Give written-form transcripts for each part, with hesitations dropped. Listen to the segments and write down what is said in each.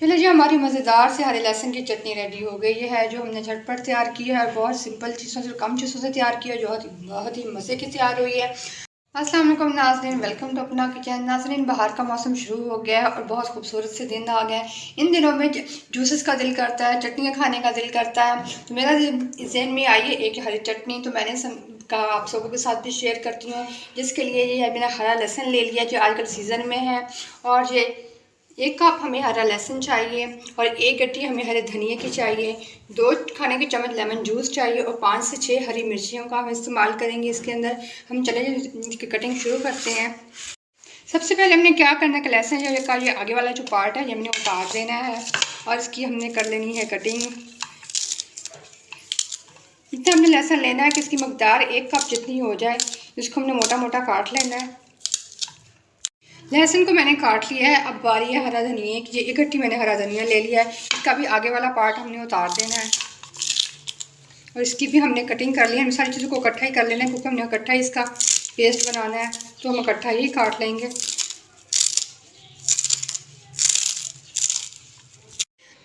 चलो जी, हमारी मज़ेदार से हरे लहसुन की चटनी रेडी हो गई है, जो हमने झटपट तैयार की है और बहुत सिंपल चीज़ों से, कम चीज़ों से तैयार की है, जो बहुत ही मज़े की तैयार हुई है। अस्सलाम वालेकुम नाज़रीन, वेलकम टू अपना किचन। नाज़रीन, बाहर का मौसम शुरू हो गया है और बहुत खूबसूरत से दिन आ गए हैं। इन दिनों में जूसेस का दिल करता है, चटनियाँ खाने का दिल करता है। तो मेरा ज़हन में आई है एक हरी चटनी, तो मैंने कहा आप सबों के साथ भी शेयर करती हूँ। जिसके लिए ये मैंने हरा लहसुन ले लिया, जो आजकल सीज़न में है, और ये 1 कप हमें हरा लहसुन चाहिए और 1 गट्टी हमें हरे धनिए की चाहिए। 2 खाने के चम्मच लेमन जूस चाहिए और 5 से 6 हरी मिर्चियों का हम इस्तेमाल करेंगे इसके अंदर। हम चले इसकी कटिंग शुरू करते हैं। सबसे पहले हमने क्या करना है कि लहसुन का ये आगे वाला जो पार्ट है ये हमने उतार देना है और इसकी हमने कर लेनी है कटिंग। इतना हमने लहसुन लेना है कि इसकी मकदार 1 कप जितनी हो जाए। इसको हमने मोटा मोटा काट लेना है। लहसुन को मैंने काट लिया है। अब बारी है हरा धनिया की। 1 गट्टी मैंने हरा धनिया ले लिया है। इसका भी आगे वाला पार्ट हमने उतार देना है और इसकी भी हमने कटिंग कर ली है। हम सारी चीज़ों को इकट्ठा ही कर लेना है, क्योंकि हमने इकट्ठा ही इसका पेस्ट बनाना है, तो हम इकट्ठा ही काट लेंगे।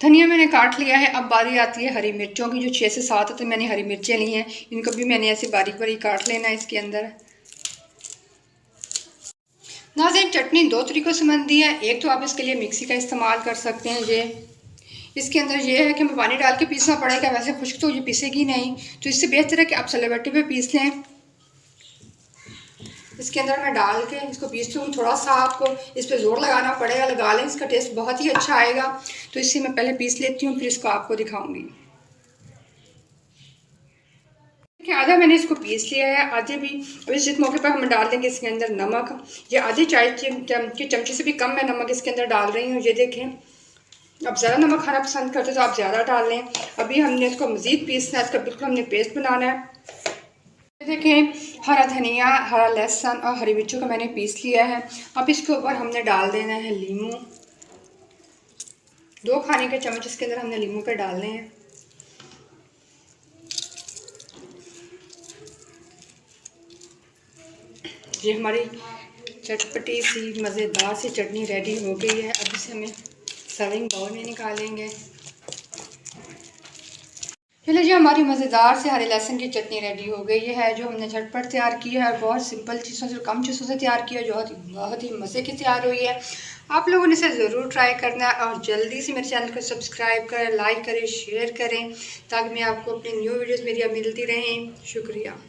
धनिया मैंने काट लिया है। अब बारी आती है हरी मिर्चों की, जो 6 से 7 तो मैंने हरी मिर्चें ली हैं। इनको भी मैंने ऐसे बारीक बारीक काट लेना है इसके अंदर। नाज़रीन, चटनी 2 तरीक़ों से बनती है। एक तो आप इसके लिए मिक्सी का इस्तेमाल कर सकते हैं। ये इसके अंदर ये है कि हमें पानी डाल के पीसना पड़ेगा, वैसे खुश्क तो ये पीसेगी नहीं, तो इससे बेहतर है कि आप सिलबट्टे पे पीस लें। इसके अंदर मैं डाल के इसको पीसती हूँ। थोड़ा सा आपको इस पर ज़ोर लगाना पड़ेगा, लगा लें, इसका टेस्ट बहुत ही अच्छा आएगा। तो इससे मैं पहले पीस लेती हूँ, फिर इसको आपको दिखाऊँगी। आधा मैंने इसको पीस लिया है, आधे भी। अब इस मौके पर हम डाल देंगे इसके अंदर नमक। ये आधे चाय के चमचे से भी कम मैं नमक इसके अंदर डाल रही हूँ। ये देखें, अब ज़्यादा नमक खाना पसंद करते तो आप ज़्यादा डाल लें। अभी हमने इसको मज़ीद पीसना है, इसका बिल्कुल हमने पेस्ट बनाना है। देखें, हरा धनिया, हरा लहसुन और हरी मिर्चों को मैंने पीस लिया है। अब इसके ऊपर हमने डाल देना है लीमू। 2 खाने के चम्मच इसके अंदर हमने लीमू के डालने हैं। ये हमारी चटपटी सी मज़ेदार सी चटनी रेडी हो गई है। अब इसे हमें सर्विंग बाउल में निकालेंगे। चलो जी, हमारी मज़ेदार से हरे लहसुन की चटनी रेडी हो गई है, जो हमने झटपट तैयार की है और बहुत सिंपल चीज़ों से, कम चीज़ों से तैयार की है, जो बहुत ही मज़े की तैयार हुई है। आप लोगों ने इसे ज़रूर ट्राई करना है और जल्दी से मेरे चैनल को सब्सक्राइब करें, लाइक करें, शेयर करें, ताकि मैं आपको अपनी न्यू वीडियोज़ मेरी अब मिलती रहें। शुक्रिया।